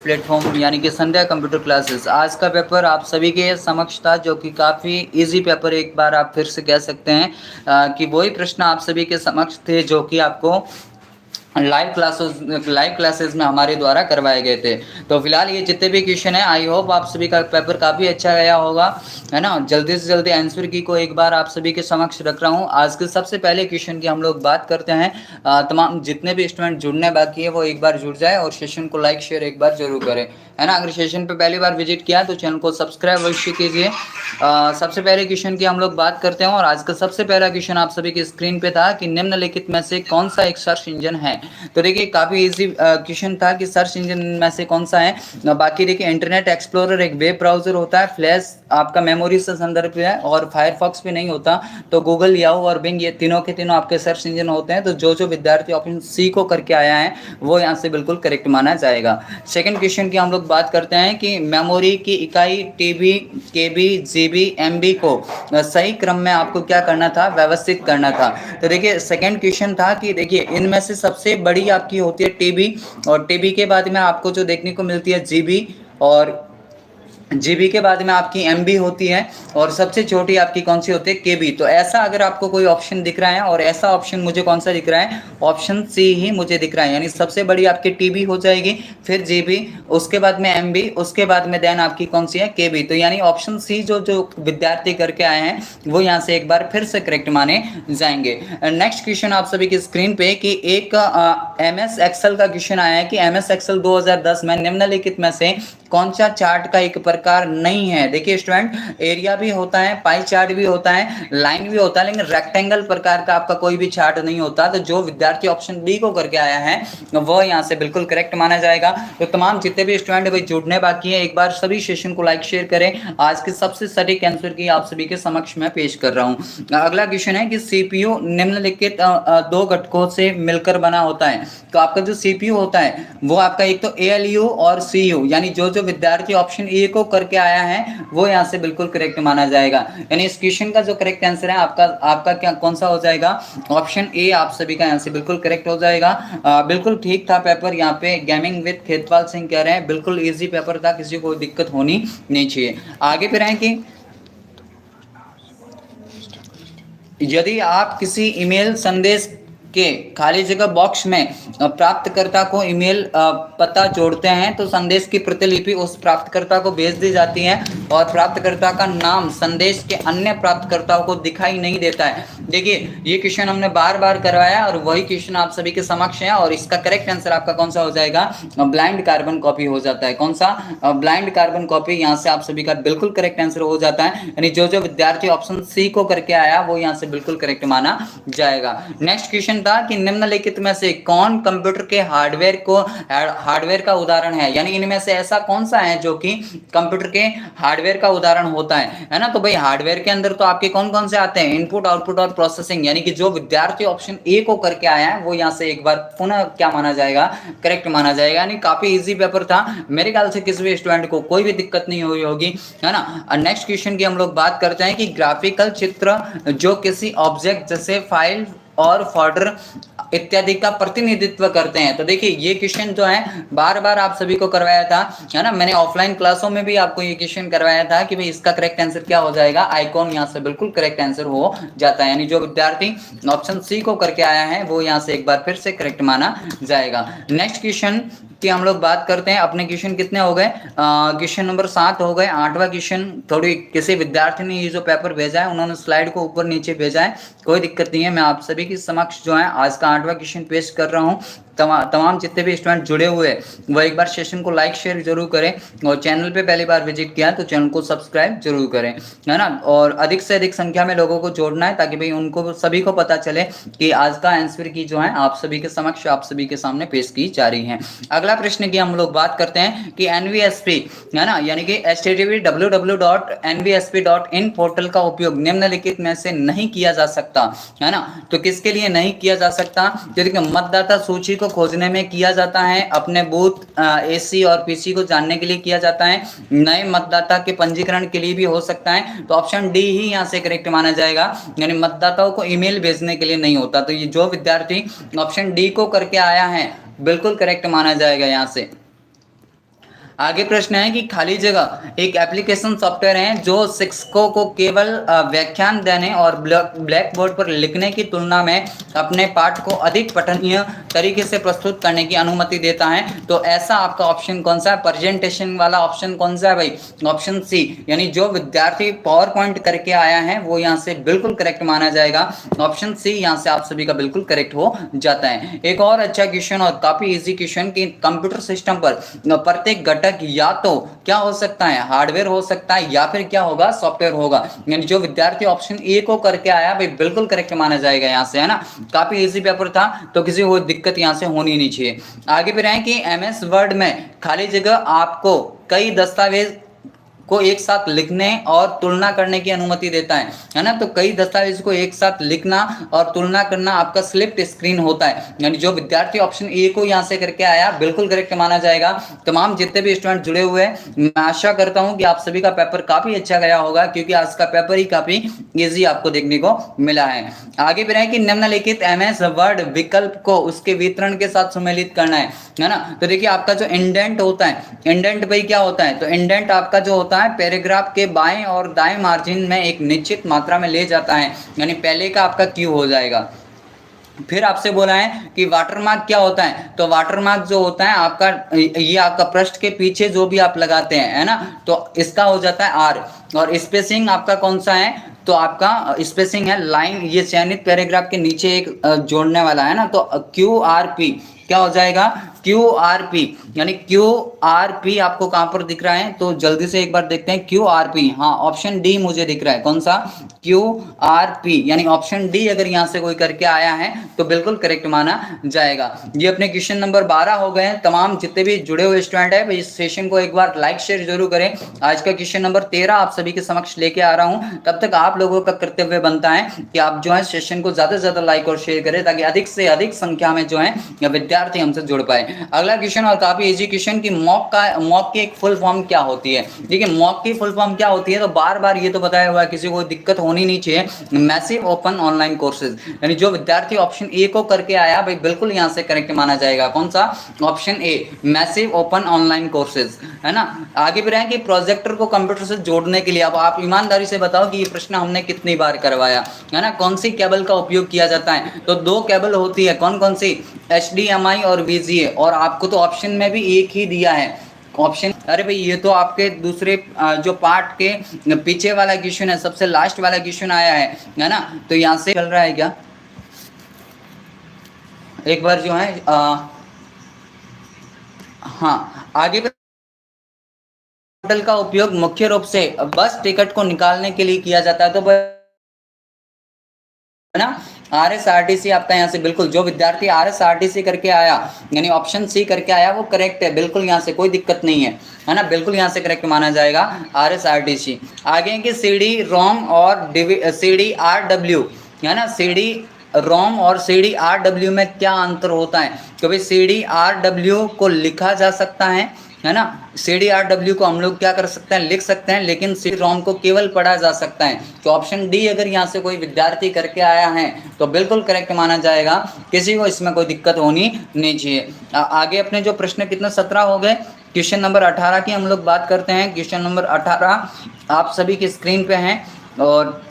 Platform यानी कि संध्या computer classes. आज का पेपर आप सभी के समक्ष था, जो कि काफ़ी इजी पेपर, एक बार आप फिर से कह सकते हैं कि वही प्रश्न आप सभी के समक्ष थे जो कि आपको लाइव क्लासेस में हमारे द्वारा करवाए गए थे। तो फिलहाल ये जितने भी क्वेश्चन है, आई होप आप सभी का पेपर काफ़ी अच्छा गया होगा, है ना। जल्दी से जल्दी आंसर की को एक बार आप सभी के समक्ष रख रहा हूँ। आज के सबसे पहले क्वेश्चन की हम लोग बात करते हैं। तमाम जितने भी स्टूडेंट जुड़ने बाकी है वो एक बार जुड़ जाए और सेशन को लाइक शेयर एक बार जरूर करें, है ना। अगर सेशन पे पहली बार विजिट किया तो चैनल को सब्सक्राइब अवश्य कीजिए। सबसे पहले क्वेश्चन की हम लोग बात करते हैं और आज का सबसे पहला क्वेश्चन आप सभी की स्क्रीन पे था कि निम्नलिखित में से कौन सा एक सर्च इंजन है। तो देखिए काफ़ी इजी क्वेश्चन था कि सर्च इंजन में से कौन सा है। बाकी देखिए इंटरनेट एक्सप्लोरर एक वेब ब्राउजर होता है, फ्लैश आपका मेमोरी से संदर्भ है और फायरफॉक्स भी नहीं होता। तो गूगल, याहू और बिंग ये तीनों के तीनों आपके सर्च इंजन होते हैं। तो जो विद्यार्थी ऑप्शन सी को करके आया है वो यहाँ से बिल्कुल करेक्ट माना जाएगा। सेकंड क्वेश्चन की हम लोग बात करते हैं कि मेमोरी की इकाई टीबी, केबी, जीबी, एमबी को सही क्रम में आपको क्या करना था, व्यवस्थित करना था। तो देखिए सेकंड क्वेश्चन था कि देखिए इनमें से सबसे बड़ी आपकी होती है टीबी, और टीबी के बाद में आपको जो देखने को मिलती है जीबी, और जीबी के बाद में आपकी एमबी होती है, और सबसे छोटी आपकी कौन सी होती है, केबी। तो ऐसा अगर आपको कोई ऑप्शन दिख रहा है, और ऐसा ऑप्शन मुझे कौन सा दिख रहा है, ऑप्शन सी ही मुझे दिख रहा है। यानी सबसे बड़ी आपकी टीबी हो जाएगी, फिर जीबी, उसके बाद में एमबी, उसके बाद में देन आपकी कौन सी है, केबी। तो यानी ऑप्शन सी जो जो विद्यार्थी करके आए हैं वो यहाँ से एक बार फिर से करेक्ट माने जाएंगे। नेक्स्ट क्वेश्चन आप सभी की स्क्रीन पे कि एक एमएस एक्सेल का क्वेश्चन आया है कि एमएस एक्सेल 2010 में निम्नलिखित में से कौन सा चार्ट का एक प्रकार नहीं है। देखिए स्टूडेंट, एरिया भी होता है, पाई चार्ट भी होता है, लाइन भी होता है, लेकिन रेक्टेंगल प्रकार का आपका कोई भी चार्ट नहीं होता। तो जो विद्यार्थी ऑप्शन बी को करके आया है वो यहाँ से बिल्कुल करेक्ट माना जाएगा। तो तमाम जितने भी स्टूडेंट भाई जुड़ने बाकी है, एक बार सभी सेशन को लाइक शेयर करें। आज के सबसे सटीक आंसर की आप सभी के समक्ष में पेश कर रहा हूँ। अगला क्वेश्चन है कि सीपीयू निम्नलिखित दो घटकों से मिलकर बना होता है। तो आपका जो सीपीयू होता है वो आपका एक तो एएलयू और सीयू, यानी जो विद्यार्थी ऑप्शन ए को करके आया है वो यहाँ से बिल्कुल करेक्ट माना जाएगा। यानी इस क्वेश्चन का जो करेक्ट आंसर है आपका क्या कौन सा हो जाएगा, ऑप्शन ए आप सभी का यहाँ से बिल्कुल करेक्ट हो जाएगा। बिल्कुल ठीक था पेपर। यहाँ पे गेमिंग विद खेतपाल सिंह कह रहे हैं बिल्कुल इजी पेपर था, किसी को दिक्कत होनी नहीं चाहिए। आगे फिर है कि यदि आप किसी ईमेल संदेश के खाली जगह बॉक्स में प्राप्तकर्ता को ईमेल पता जोड़ते हैं तो संदेश की प्रतिलिपि उस प्राप्तकर्ता को भेज दी जाती है, और प्राप्तकर्ता का नाम संदेश के अन्य प्राप्तकर्ताओं को दिखाई नहीं देता है। देखिए ये क्वेश्चन हमने बार बार करवाया और वही क्वेश्चन आप सभी के समक्ष है, और इसका करेक्ट आंसर आपका कौन सा हो जाएगा, ब्लाइंड कार्बन कॉपी हो जाता है। कौन सा, ब्लाइंड कार्बन कॉपी यहाँ से आप सभी का बिल्कुल करेक्ट आंसर हो जाता है। यानी जो विद्यार्थी ऑप्शन सी को करके आया वो यहाँ से बिल्कुल करेक्ट माना जाएगा। नेक्स्ट क्वेश्चन था कि निम्नलिखित में से कौन कंप्यूटर के हार्डवेयर का उदाहरण है। यानी इनमें से ऐसा कौन सा है जो कि कंप्यूटर के हार्डवेयर का उदाहरण होता है ना। तो भाई हार्डवेयर के अंदर तो आपके कौन कौन से आते हैं, इनपुट, आउटपुट और प्रोसेसिंग। यानी कि जो विद्यार्थी ऑप्शन ए को करके आया है वो यहाँ से एक बार पुनः क्या माना जाएगा, करेक्ट माना जाएगा। यानी काफी इजी पेपर था, मेरे ख्याल से किसी भी स्टूडेंट को कोई भी दिक्कत नहीं हुई होगी, है ना। नेक्स्ट क्वेश्चन की हम लोग बात करते हैं कि ग्राफिकल चित्र जो किसी ऑब्जेक्ट जैसे फाइल और फोल्डर इत्यादि का प्रतिनिधित्व करते हैं। तो देखिए ये क्वेश्चन जो है बार बार आप सभी को करवाया था, है ना। मैंने ऑफलाइन क्लासों में भी आपको ये क्वेश्चन करवाया था कि भाई इसका करेक्ट आंसर क्या हो जाएगा, आइकॉन यहाँ से बिल्कुल करेक्ट आंसर हो जाता है। यानी जो विद्यार्थी ऑप्शन सी को करके आया है वो यहाँ से एक बार फिर से करेक्ट माना जाएगा। नेक्स्ट क्वेश्चन की हम लोग बात करते हैं। अपने क्वेश्चन कितने हो गए, क्वेश्चन नंबर 7 हो गए। 8वां क्वेश्चन, थोड़ी किसी विद्यार्थी ने ये जो पेपर भेजा है उन्होंने स्लाइड को ऊपर नीचे भेजा है, कोई दिक्कत नहीं है। मैं आप सभी के समक्ष जो है आज का 8वां क्वेश्चन पेश कर रहा हूँ। तमाम जितने भी स्टूडेंट जुड़े हुए वो एक बार सेशन को लाइक शेयर जरूर करें, और चैनल पे पहली बार विजिट किया तो चैनल को सब्सक्राइब जरूर करें, है ना। और अधिक से अधिक संख्या में लोगों को जोड़ना है ताकि भाई उनको सभी को पता चले कि आज का आंसर की जो है आप सभी के समक्ष, आप सभी के सामने पेश की जा रही है। अगला प्रश्न की हम लोग बात करते हैं कि एनवीएसपी, है ना, यानी कि http://www.nvsp.in पोर्टल का उपयोग निम्नलिखित में से नहीं किया जा सकता, है ना। तो किसके लिए नहीं किया जा सकता, जैसे मतदाता सूची को खोजने में किया जाता है, अपने बूथ एसी और पीसी को जानने के लिए किया जाता है, नए मतदाता के पंजीकरण के लिए भी हो सकता है। तो ऑप्शन डी ही यहाँ से करेक्ट माना जाएगा, यानी मतदाताओं को ईमेल भेजने के लिए नहीं होता। तो ये जो विद्यार्थी ऑप्शन डी को करके आया है बिल्कुल करेक्ट माना जाएगा यहाँ से। आगे प्रश्न है कि खाली जगह एक एप्लीकेशन सॉफ्टवेयर है जो शिक्षकों को केवल व्याख्यान देने और ब्लैक बोर्ड पर लिखने की तुलना में अपने पाठ को अधिक पठनीय तरीके से प्रस्तुत करने की अनुमति देता है। तो ऐसा आपका ऑप्शन कौन सा है? प्रेजेंटेशन वाला ऑप्शन कौन सा है भाई? ऑप्शन सी, यानी जो विद्यार्थी पावर पॉइंट करके आया है वो यहाँ से बिल्कुल करेक्ट माना जाएगा। ऑप्शन सी यहाँ से आप सभी का बिल्कुल करेक्ट हो जाता है। एक और अच्छा क्वेश्चन और काफी इजी क्वेश्चन कि कंप्यूटर सिस्टम पर प्रत्येक घटक या तो क्या हो सकता है? हार्डवेयर हो सकता है या फिर क्या होगा? सॉफ्टवेयर होगा। यानी जो विद्यार्थी ऑप्शन ए को करके आया भाई बिल्कुल करेक्ट माना जाएगा यहाँ से, है ना। काफी इजी पेपर था तो किसी को दिक्कत यहाँ से होनी नहीं चाहिए। आगे फिर है कि एमएस वर्ड में खाली जगह आपको कई दस्तावेज को एक साथ लिखने और तुलना करने की अनुमति देता है ना। तो कई दस्तावेज को एक साथ लिखना और तुलना करना आपका स्लिप्ड स्क्रीन होता है। यानी जो विद्यार्थी ऑप्शन ए को यहाँ से करके आया बिल्कुल करेक्ट माना जाएगा। तमाम जितने भी स्टूडेंट जुड़े हुए हैं, मैं आशा करता हूँ कि आप सभी का पेपर काफी अच्छा गया होगा, क्योंकि आज का पेपर ही काफी ईजी आपको देखने को मिला है। आगे फिर है कि निम्नलिखित एमएस वर्ड विकल्प को उसके वितरण के साथ सम्मिलित करना है ना। तो देखिए आपका जो इंडेंट होता है, इंडेंट भाई क्या होता है? तो इंडेंट आपका जो होता है पैराग्राफ के बाएं और दाएं मार्जिन में एक निश्चित मात्रा में ले जाता है, यानी पहले का आपका क्यू हो जाएगा। फिर आपसे बोला है कि वाटरमार्क क्या होता है? तो वाटरमार्क जो होता है आपका, ये आपका पृष्ठ के पीछे जो भी आप लगाते हैं, है ना, तो इसका हो जाता है आर। और स्पेसिंग आपका कौन सा है? तो आपका स्पेसिंग है लाइन, ये चयनित पैराग्राफ के नीचे एक जोड़ने वाला है ना, तो क्यू आर पी क्या हो जाएगा? क्यू आर पी, यानी क्यू आर पी आपको कहां पर दिख रहा है? तो जल्दी से एक बार देखते हैं। क्यू आर पी, हाँ ऑप्शन डी मुझे दिख रहा है। कौन सा? क्यू आर पी, यानी ऑप्शन डी अगर यहां से कोई करके आया है तो बिल्कुल करेक्ट माना जाएगा। ये अपने क्वेश्चन नंबर 12 हो गए हैं। तमाम जितने भी जुड़े हुए स्टूडेंट है इस सेशन को एक बार लाइक शेयर जरूर करें। आज का क्वेश्चन नंबर 13 आप सभी के समक्ष लेके आ रहा हूं। तब तक आप लोगों का कर्तव्य बनता है कि आप जो है सेशन को ज्यादा से ज्यादा लाइक और शेयर करें, ताकि अधिक से अधिक संख्या में जो है विद्यार्थी हमसे जुड़ पाए। अगला क्वेश्चन और काफी इजी क्वेश्चन कि मॉक की एक फुल फॉर्म क्या होती है? देखिए मॉक की फुल फॉर्म क्या होती है, तो बार बार ये तो बताया हुआ है, किसी को दिक्कत होनी नहीं चाहिए। मैसिव ओपन ऑनलाइन कोर्सेज, यानी जो विद्यार्थी ऑप्शन ए को करके आया भाई बिल्कुल यहाँ से करेक्ट माना जाएगा। कौन सा? Option A, massive open online courses, है ना। आगे भी रहे कि प्रोजेक्टर को कंप्यूटर से जोड़ने के लिए, अब आप ईमानदारी से बताओ कि ये प्रश्न हमने कितनी बार करवाया, है ना। कौन सी केबल का उपयोग किया जाता है? तो दो केबल होती है। कौन कौन सी? HDMI और VGA, और आपको तो ऑप्शन में भी एक ही दिया है ऑप्शन। अरे भाई ये तो आपके दूसरे जो पार्ट के पीछे वाला क्वेश्चन है, सबसे लास्ट वाला क्वेश्चन आया है ना। तो यहाँ से चल रहा है क्या? एक बार जो है हाँ आगे का उपयोग मुख्य रूप से बस टिकट को निकालने के लिए किया जाता है। तो है ना RSRTC आपका यहाँ से बिल्कुल, जो विद्यार्थी RSRTC करके आया यानी ऑप्शन सी करके आया वो करेक्ट है, बिल्कुल यहाँ से कोई दिक्कत नहीं है ना, बिल्कुल यहाँ से करेक्ट माना जाएगा RSRTC। आगे है कि CD-ROM और CD-RW, है ना। CD-ROM और CD-RW में क्या अंतर होता है? क्योंकि CD-RW को लिखा जा सकता है ना। CD-RW को हम लोग क्या कर सकते हैं? लिख सकते हैं, लेकिन CD-ROM को केवल पढ़ा जा सकता है। तो ऑप्शन डी अगर यहाँ से कोई विद्यार्थी करके आया है तो बिल्कुल करेक्ट माना जाएगा, किसी को इसमें कोई दिक्कत होनी नहीं चाहिए। आगे अपने जो प्रश्न कितने 17 हो गए। क्वेश्चन नंबर 18 की हम लोग बात करते हैं। क्वेश्चन नंबर 18 आप सभी की स्क्रीन पे हैं, और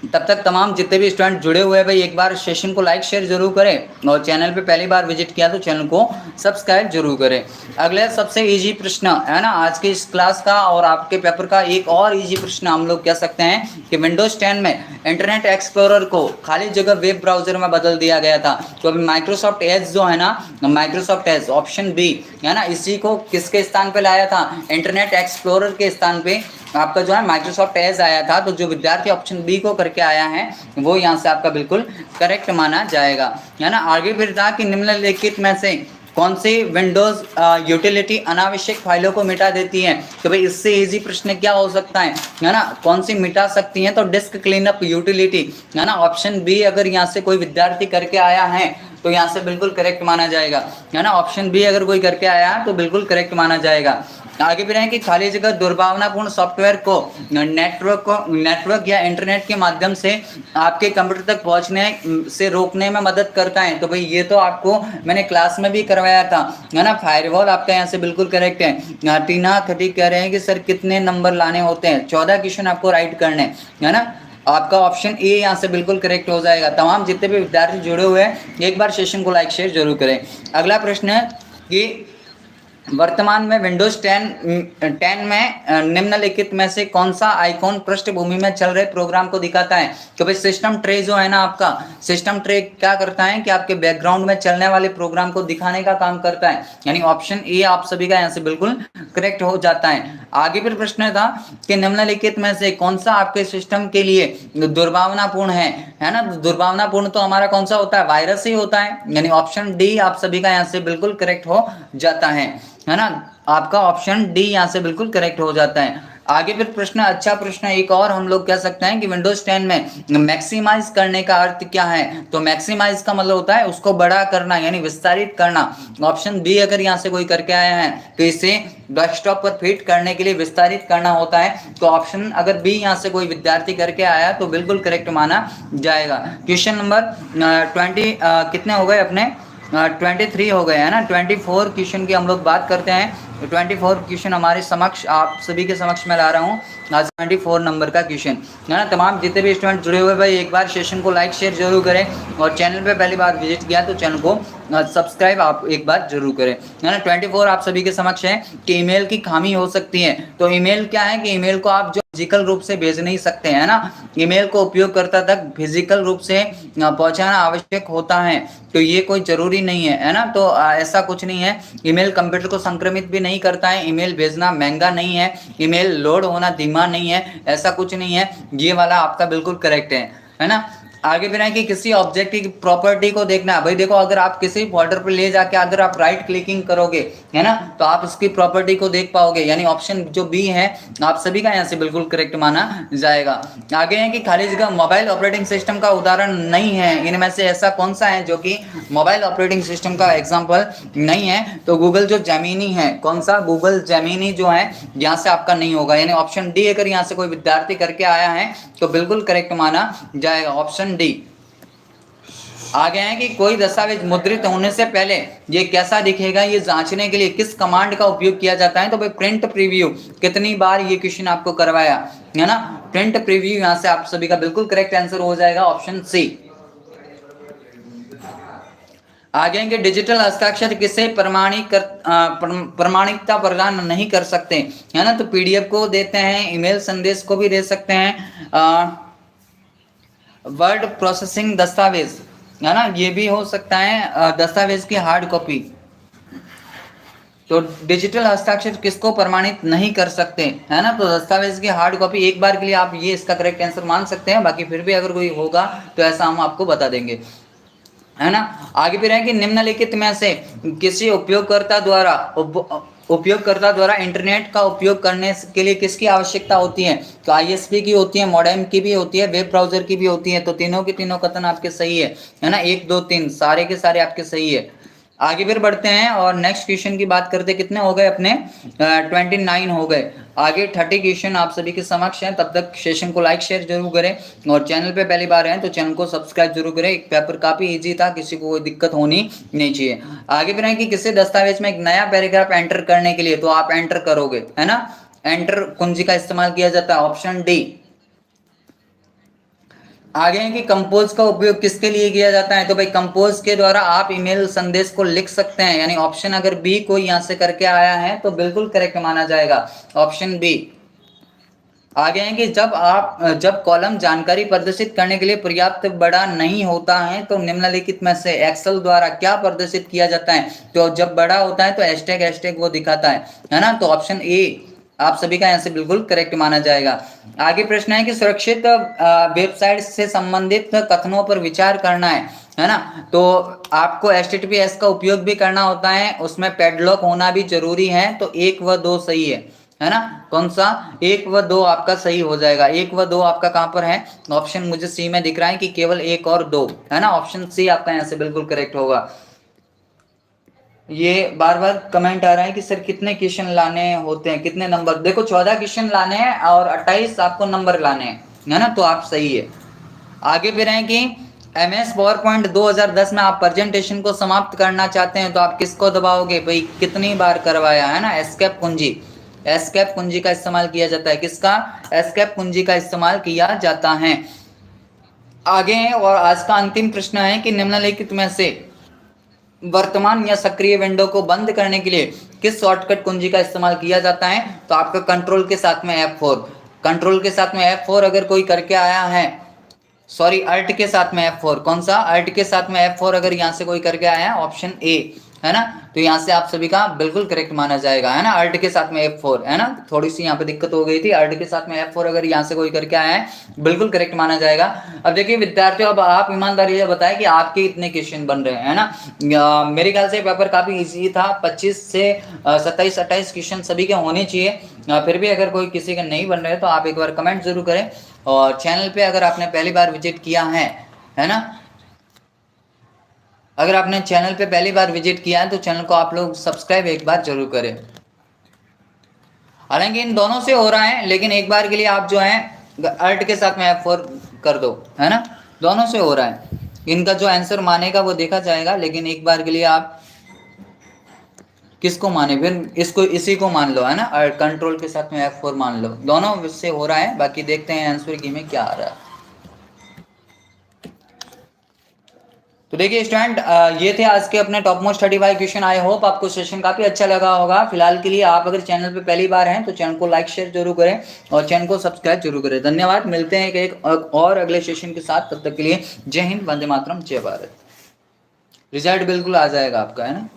तब तक तमाम जितने भी स्टूडेंट जुड़े हुए हैं भाई एक बार सेशन को लाइक शेयर जरूर करें, और चैनल पे पहली बार विजिट किया तो चैनल को सब्सक्राइब जरूर करें। अगले सबसे इजी प्रश्न है ना आज की इस क्लास का और आपके पेपर का, एक और इजी प्रश्न हम लोग कह सकते हैं कि विंडोज 10 में इंटरनेट एक्सप्लोरर को खाली जगह वेब ब्राउजर में बदल दिया गया था। तो अभी माइक्रोसॉफ्ट एज जो है ना, माइक्रोसॉफ्ट एज ऑप्शन बी है ना, इसी को किसके स्थान पे लाया था? इंटरनेट एक्सप्लोरर के स्थान पे आपका जो है माइक्रोसॉफ्ट एज आया था। तो जो विद्यार्थी ऑप्शन बी को करके आया है वो यहाँ से आपका बिल्कुल करेक्ट माना जाएगा, है ना। आगे फिर था कि निम्नलिखित में से कौन सी विंडोज यूटिलिटी अनावश्यक फाइलों को मिटा देती है? तो भाई इससे इजी प्रश्न क्या हो सकता है ना, कौन सी मिटा सकती है? तो डिस्क क्लीनअप यूटिलिटी, है ना। ऑप्शन बी अगर यहाँ से कोई विद्यार्थी करके आया है तो यहाँ से बिल्कुल करेक्ट माना जाएगा, है ना। ऑप्शन बी अगर कोई करके आया है तो बिल्कुल करेक्ट माना जाएगा। आगे भी रहे कि खाली जगह दुर्भावनापूर्ण सॉफ्टवेयर को नेटवर्क या इंटरनेट के माध्यम से आपके कंप्यूटर तक पहुंचने से रोकने में मदद करता है। तो भाई ये तो आपको मैंने क्लास में भी करवाया था, है ना। फायरवॉल आपका यहाँ से बिल्कुल करेक्ट है। टीना खटीक कह रहे हैं कि सर कितने नंबर लाने होते हैं? 14 क्वेश्चन आपको राइट करने, है ना। आपका ऑप्शन ए यहाँ से बिल्कुल करेक्ट हो जाएगा। तमाम जितने भी विद्यार्थी जुड़े हुए हैं एक बार सेशन को लाइक शेयर जरूर करें। अगला प्रश्न है कि वर्तमान में विंडोज 10 में निम्नलिखित में से कौन सा आइकॉन पृष्ठभूमि में चल रहे प्रोग्राम को दिखाता है? तो भाई सिस्टम ट्रे जो है ना, आपका सिस्टम ट्रे क्या करता है कि आपके बैकग्राउंड में चलने वाले प्रोग्राम को दिखाने का काम करता है, यानी ऑप्शन ए आप सभी का यहाँ से बिल्कुल करेक्ट हो जाता है। आगे फिर प्रश्न था कि निम्नलिखित में से कौन सा आपके सिस्टम के लिए दुर्भावनापूर्ण है ना। दुर्भावनापूर्ण तो हमारा कौन सा होता है? वायरस ही होता है, यानी ऑप्शन डी आप सभी का यहाँ से बिल्कुल करेक्ट हो जाता है ना। आपका ऑप्शन डी यहाँ से बिल्कुल करेक्ट हो जाता है। आगे फिर प्रश्न, अच्छा प्रश्न एक और हम लोग कह सकते हैं कि विंडोज 10 में मैक्सिमाइज करने का अर्थ क्या है? तो मैक्सिमाइज का मतलब होता है उसको बड़ा करना, यानी विस्तारित करना। ऑप्शन बी अगर यहाँ से कोई करके आया है तो इसे डेस्कटॉप पर फिट करने के लिए विस्तारित करना होता है। तो ऑप्शन अगर बी यहाँ से कोई विद्यार्थी करके आया तो बिल्कुल करेक्ट माना जाएगा। क्वेश्चन नंबर 20 कितने हो गए अपने? 23 हो गए, है ना। 24 क्वेश्चन की हम लोग बात करते हैं। 24 क्वेश्चन हमारे समक्ष, आप सभी के समक्ष में ला रहा हूँ आज 24 नंबर का क्वेश्चन, है ना। तमाम जितने भी स्टूडेंट जुड़े हुए भाई एक बार सेशन को लाइक शेयर जरूर करें, और चैनल पे पहली बार विजिट किया तो चैनल को सब्सक्राइब आप एक बार जरूर करें, है ना। 24 आप सभी के समक्ष है कि ईमेल की खामी हो सकती है। तो ईमेल क्या है कि ईमेल को आप जो फिजिकल रूप से भेज नहीं सकते, है ना। ईमेल को उपयोगकर्ता तक फिजिकल रूप से पहुंचाना आवश्यक होता है, तो ये कोई जरूरी नहीं है ना। तो ऐसा कुछ नहीं है। ईमेल कंप्यूटर को संक्रमित भी नहीं करता है, ईमेल भेजना महंगा नहीं है, ईमेल लोड होना धीमा नहीं है, ऐसा कुछ नहीं है। ये वाला आपका बिल्कुल करेक्ट है ना। आगे भी कि किसी ऑब्जेक्ट की प्रॉपर्टी को देखना है। भाई देखो, अगर आप किसी फोल्डर पर ले जाके अगर आप राइट क्लिकिंग करोगे, है ना, तो आप उसकी प्रॉपर्टी को देख पाओगे, यानी ऑप्शन जो बी है आप सभी का यहाँ से बिल्कुल करेक्ट माना जाएगा। आगे है कि खाली जगह मोबाइल ऑपरेटिंग सिस्टम का उदाहरण नहीं है, इनमें से ऐसा कौन सा है जो कि मोबाइल ऑपरेटिंग सिस्टम का एग्जाम्पल नहीं है? तो गूगल जो जेमिनी है, कौन सा? गूगल जेमिनी जो है यहाँ से आपका नहीं होगा, यानी ऑप्शन डी अगर यहाँ से कोई विद्यार्थी करके आया है तो बिल्कुल करेक्ट माना जाएगा, ऑप्शन डी। आगे है कि कोई दस्तावेज मुद्रित होने से पहले ये कैसा दिखेगा, ये जांचने के लिए किस कमांड का उपयोग किया जाता है? तो भाई प्रिंट प्रीव्यू। कितनी बार ये क्वेश्चन आपको करवाया, है ना। प्रिंट प्रीव्यू यहाँ से आप सभी का बिल्कुल करेक्ट आंसर हो जाएगा, ऑप्शन सी। आगे कि डिजिटल हस्ताक्षर किसे प्रमाणिकता प्रदान नहीं कर सकते, है ना। तो पीडीएफ को देते हैं, ईमेल संदेश को भी दे सकते हैं, वर्ड प्रोसेसिंग दस्तावेज, है ना, ये भी हो सकता है, दस्तावेज की हार्ड कॉपी। तो डिजिटल हस्ताक्षर किसको प्रमाणित नहीं कर सकते, है ना। तो दस्तावेज की हार्ड कॉपी। एक बार के लिए आप ये इसका करेक्ट आंसर मान सकते हैं, बाकी फिर भी अगर कोई होगा तो ऐसा हम आपको बता देंगे, है ना। आगे फिर है कि निम्नलिखित में से किसी उपयोगकर्ता द्वारा इंटरनेट का उपयोग करने के लिए किसकी आवश्यकता होती है? तो आईएसपी की होती है, मॉडेम की भी होती है, वेब ब्राउजर की भी होती है। तो तीनों की तीनों कथन आपके सही है ना। 1 2 3 सारे के सारे आपके सही है। आगे फिर बढ़ते हैं और नेक्स्ट क्वेश्चन की बात करते हैं। कितने हो गए अपने? 29 हो गए। आगे 30 क्वेश्चन आप सभी के समक्ष हैं। तब तक सेशन को लाइक शेयर जरूर करें, और चैनल पे पहली बार हैं तो चैनल को सब्सक्राइब जरूर करें। एक पेपर काफी इजी था, किसी को कोई दिक्कत होनी नहीं चाहिए। आगे फिर है कि किसी दस्तावेज में एक नया पैराग्राफ एंटर करने के लिए तो आप एंटर करोगे, है ना। एंटर कुंजी का इस्तेमाल किया जाता है, ऑप्शन डी। आगे है कि कंपोज का उपयोग किसके लिए किया जाता है? तो भाई कंपोज के द्वारा आप ईमेल संदेश को लिख सकते हैं, यानी ऑप्शन अगर बी कोई यहां से करके आया है तो बिल्कुल करेक्ट माना जाएगा, ऑप्शन बी। आगे है कि जब कॉलम जानकारी प्रदर्शित करने के लिए पर्याप्त बड़ा नहीं होता है तो निम्नलिखित में से एक्सेल द्वारा क्या प्रदर्शित किया जाता है? तो जब बड़ा होता है तो हैशटैग वो दिखाता है ना। तो ऑप्शन ए आप सभी का यहाँ से बिल्कुल करेक्ट माना जाएगा। आगे प्रश्न है कि सुरक्षित वेबसाइट से संबंधित कथनों पर विचार करना है ना। तो आपको HTTPS का उपयोग भी करना होता है, उसमें पैडलॉक होना भी जरूरी है। तो 1 व 2 सही है ना। कौन सा? 1 व 2 आपका सही हो जाएगा। 1 व 2 आपका कहां पर है? ऑप्शन मुझे सी में दिख रहा है कि केवल 1 और 2, है ना। ऑप्शन सी आपका यहाँ से बिल्कुल करेक्ट होगा। ये बार बार कमेंट आ रहा है कि सर कितने क्वेश्चन लाने होते हैं, कितने नंबर। देखो 14 क्वेश्चन लाने हैं और 28 आपको नंबर लाने हैं, है ना, तो आप सही है। आगे फिर है कि MS PowerPoint 2010 में आप प्रेजेंटेशन को समाप्त करना चाहते हैं तो आप किसको दबाओगे भाई, कितनी बार करवाया है ना, एस्केप कुंजी। एस्केप कुंजी का इस्तेमाल किया जाता है, किसका, एस्केप कुंजी का इस्तेमाल किया जाता है। आगे है और आज का अंतिम प्रश्न है कि निम्नलिखित में से वर्तमान या सक्रिय विंडो को बंद करने के लिए किस शॉर्टकट कुंजी का इस्तेमाल किया जाता है, तो आपका कंट्रोल के साथ में F4, कंट्रोल के साथ में F4 अगर कोई करके आया है, सॉरी अल्ट के साथ में F4, कौन सा, अल्ट के साथ में F4 अगर यहाँ से कोई करके आया है, ऑप्शन ए, है ना, तो यहाँ से आप सभी का बिल्कुल करेक्ट माना जाएगा, है ना, अल्ट के साथ में F4, है ना, थोड़ी सी यहाँ पे दिक्कत हो गई थी, अल्ट के साथ में F4 अगर यहाँ से कोई करके आया है बिल्कुल करेक्ट माना जाएगा। अब देखिए विद्यार्थियों, अब आप ईमानदारी से बताएं कि आपके इतने क्वेश्चन बन रहे हैं ना, मेरे ख्याल से पेपर काफी इजी था, 25 से 27-28 क्वेश्चन सभी के होने चाहिए। फिर भी अगर कोई किसी के नहीं बन रहे तो आप एक बार कमेंट जरूर करें, और चैनल पे अगर आपने पहली बार विजिट किया है ना, अगर आपने चैनल पे पहली बार विजिट किया है तो चैनल को आप लोग सब्सक्राइब एक बार जरूर करें। हालांकि इन दोनों से हो रहा है, लेकिन एक बार के लिए आप जो है अल्ट के साथ में F4 कर दो, है ना, दोनों से हो रहा है, इनका जो आंसर मानेगा वो देखा जाएगा, लेकिन एक बार के लिए आप किसको माने, फिर इसको इसी को मान लो, है ना, और कंट्रोल के साथ में F4 मान लो, दोनों से हो रहा है। बाकी देखते हैं आंसर की में क्या आ रहा है। तो देखिए स्टूडेंट, ये थे आज के अपने top most 35 question. I hope आपको सेशन काफी अच्छा लगा होगा। फिलहाल के लिए आप अगर चैनल पे पहली बार हैं तो चैनल को लाइक शेयर जरूर करें और चैनल को सब्सक्राइब जरूर करें। धन्यवाद, मिलते हैं एक और अगले सेशन के साथ, तब तक के लिए जय हिंद, वंदे मातरम, जय भारत। रिजल्ट बिल्कुल आ जाएगा आपका, है ना।